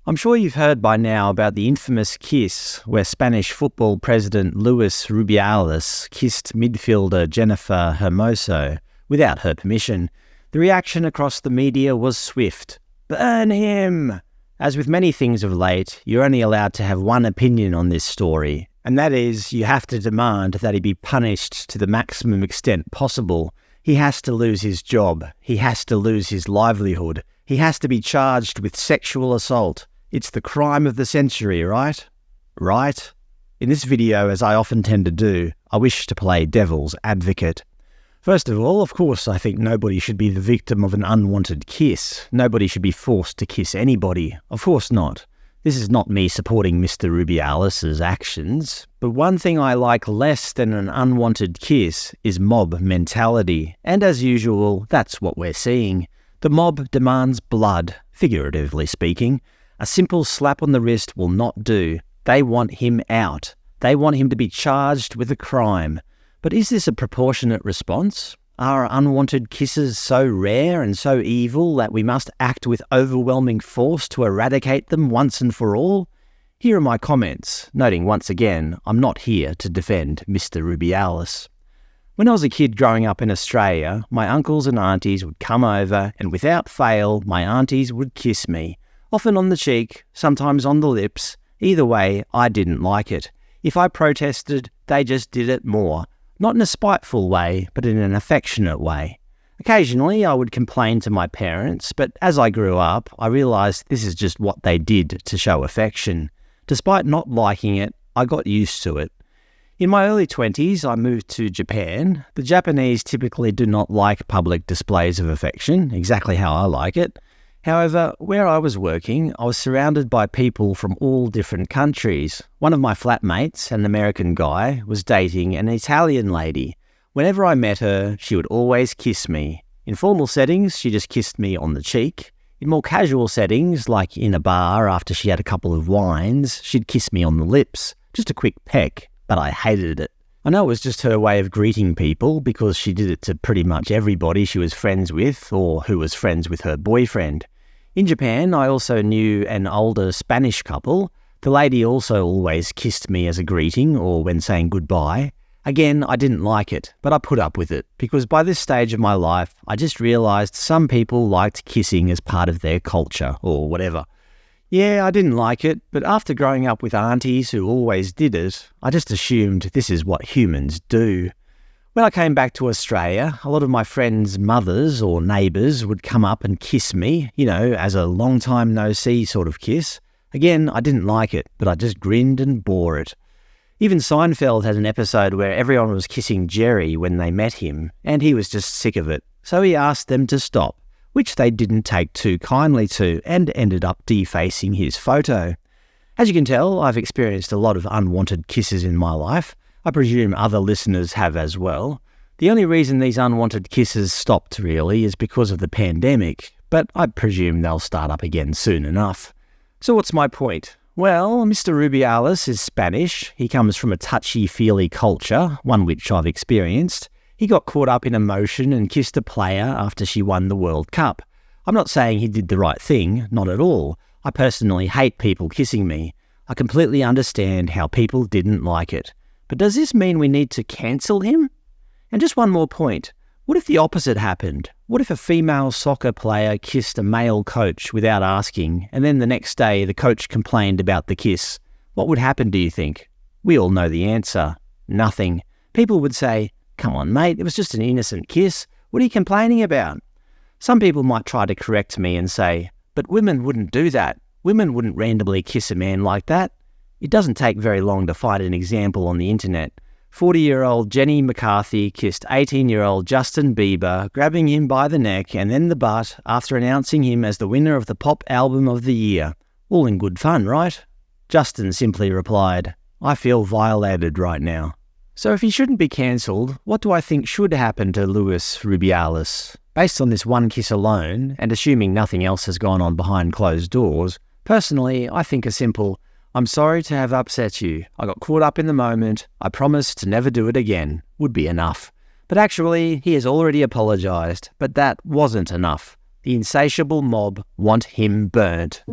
I'm sure you've heard by now about the infamous kiss where Spanish football president Luis Rubiales kissed midfielder Jennifer Hermoso without her permission. The reaction across the media was swift. Burn him! As with many things of late, you're only allowed to have one opinion on this story, and that is you have to demand that he be punished to the maximum extent possible. He has to lose his job. He has to lose his livelihood. He has to be charged with sexual assault. It's the crime of the century, right? Right? In this video, as I often tend to do, I wish to play devil's advocate. First of all, of course, I think nobody should be the victim of an unwanted kiss. Nobody should be forced to kiss anybody. Of course not. This is not me supporting Mr Rubiales' actions, but one thing I like less than an unwanted kiss is mob mentality, and as usual, that's what we're seeing. The mob demands blood, figuratively speaking. A simple slap on the wrist will not do. They want him out. They want him to be charged with a crime. But is this a proportionate response? Are unwanted kisses so rare and so evil that we must act with overwhelming force to eradicate them once and for all? Here are my comments, noting once again, I'm not here to defend Mr Rubiales. When I was a kid growing up in Australia, my uncles and aunties would come over and without fail, my aunties would kiss me. Often on the cheek, sometimes on the lips. Either way, I didn't like it. If I protested, they just did it more. Not in a spiteful way, but in an affectionate way. Occasionally, I would complain to my parents, but as I grew up, I realised this is just what they did to show affection. Despite not liking it, I got used to it. In my early 20s, I moved to Japan. The Japanese typically do not like public displays of affection, exactly how I like it. However, where I was working, I was surrounded by people from all different countries. One of my flatmates, an American guy, was dating an Italian lady. Whenever I met her, she would always kiss me. In formal settings, she just kissed me on the cheek. In more casual settings, like in a bar after she had a couple of wines, she'd kiss me on the lips. Just a quick peck, but I hated it. I know it was just her way of greeting people because she did it to pretty much everybody she was friends with or who was friends with her boyfriend. In Japan, I also knew an older Spanish couple. The lady also always kissed me as a greeting or when saying goodbye. Again, I didn't like it, but I put up with it because by this stage of my life, I just realised some people liked kissing as part of their culture or whatever. Yeah, I didn't like it, but after growing up with aunties who always did it, I just assumed this is what humans do. When I came back to Australia, a lot of my friends' mothers or neighbours would come up and kiss me, as a long time no see sort of kiss. Again, I didn't like it, but I just grinned and bore it. Even Seinfeld had an episode where everyone was kissing Jerry when they met him, and he was just sick of it, so he asked them to stop, which they didn't take too kindly to, and ended up defacing his photo. As you can tell, I've experienced a lot of unwanted kisses in my life. I presume other listeners have as well. The only reason these unwanted kisses stopped really is because of the pandemic, but I presume they'll start up again soon enough. So what's my point? Well, Mr Rubiales is Spanish. He comes from a touchy-feely culture, one which I've experienced. He got caught up in emotion and kissed a player after she won the World Cup. I'm not saying he did the right thing, not at all. I personally hate people kissing me. I completely understand how people didn't like it. But does this mean we need to cancel him? And just one more point. What if the opposite happened? What if a female soccer player kissed a male coach without asking, and then the next day the coach complained about the kiss? What would happen, do you think? We all know the answer. Nothing. People would say, "Come on, mate, it was just an innocent kiss. What are you complaining about?" Some people might try to correct me and say, "But women wouldn't do that. Women wouldn't randomly kiss a man like that." It doesn't take very long to find an example on the internet. 40-year-old Jenny McCarthy kissed 18-year-old Justin Bieber, grabbing him by the neck and then the butt after announcing him as the winner of the Pop Album of the Year. All in good fun, right? Justin simply replied, "I feel violated right now." So if he shouldn't be cancelled, what do I think should happen to Luis Rubiales? Based on this one kiss alone, and assuming nothing else has gone on behind closed doors, personally, I think a simple, "I'm sorry to have upset you. I got caught up in the moment. I promise to never do it again," would be enough. But actually, he has already apologised, but that wasn't enough. The insatiable mob want him burnt.